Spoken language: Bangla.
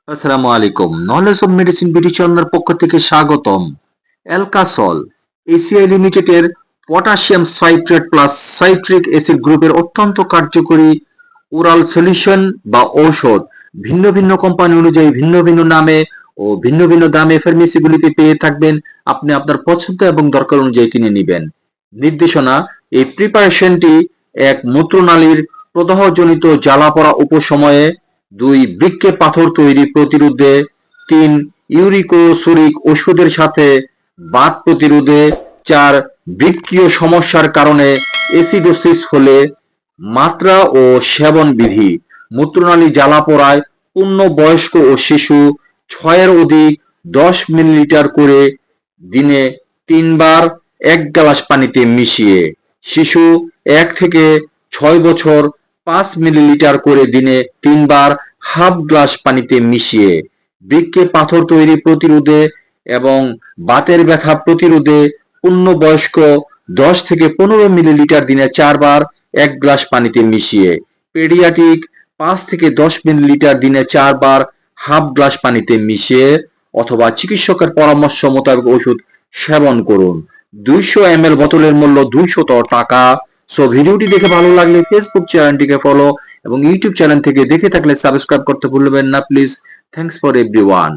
আসসালামু আলাইকুম। নলেজ অফ মেডিসিন বিডি চ্যানেলের পক্ষ থেকে স্বাগতম। অ্যালকাসল এসিআই লিমিটেডের potassium citrate plus citric acid গ্রুপের অত্যন্ত কার্যকরী ওরাল সলিউশন বা ঔষধ ভিন্ন ভিন্ন কোম্পানি অনুযায়ী ভিন্ন ভিন্ন নামে ও ভিন্ন ভিন্ন দামে ফার্মেসিগুলিতে পেয়ে থাকবেন। আপনি আপনার পছন্দ এবং দরকার অনুযায়ী কিনে নেবেন। নির্দেশনা: এই প্রিপারেশনটি এক মূত্রনালীর প্রদাহজনিত জ্বালাপোড়া উপশময়ে, 2 বৃক্কে পাথর তৈরি প্রতিরোধে, 3 ইউরিকোসুরিক ওষুধের সাথে বাত প্রতিরোধে, 4 বৃক্কীয় সমস্যার কারণে অ্যাসিডোসিস হলে মাত্রা ও সেবন বিধি: মূত্রনালী জ্বালাপোড়ায় পূর্ণবয়স্ক ও শিশু 6 এর অধিক 10 মিলিলিটার করে দিনে 3 বার 1 গ্লাস পানিতে মিশিয়ে, শিশু 1 থেকে 6 বছর 5 মিলিলিটার করে দিনে 3 বার হাফ গ্লাস পানিতে মিশিয়ে, বৃক্কে পাথর তৈরি প্রতিরোধে এবং বাতের ব্যথা প্রতিরোধে পূর্ণবয়স্ক 10 থেকে 15 মিলিলিটার দিনে 4 বার 1 গ্লাস পানিতে মিশিয়ে, পেডিয়াট্রিক 5 থেকে 10 মিলিলিটার দিনে 4 বার হাফ গ্লাস পানিতে মিশিয়ে অথবা চিকিৎসকের পরামর্শ মোতাবেক ওষুধ সেবন করুন। 200 ml বোতলের মূল্য 200 টাকা। সো ভিডিওটি দেখে ভালো লাগলে ফেসবুক চ্যানেলটিকে ফলো এবং ইউটিউব চ্যানেল থেকে দেখে থাকলে সাবস্ক্রাইব করতে ভুলবেন না প্লিজ। Thanks for everyone.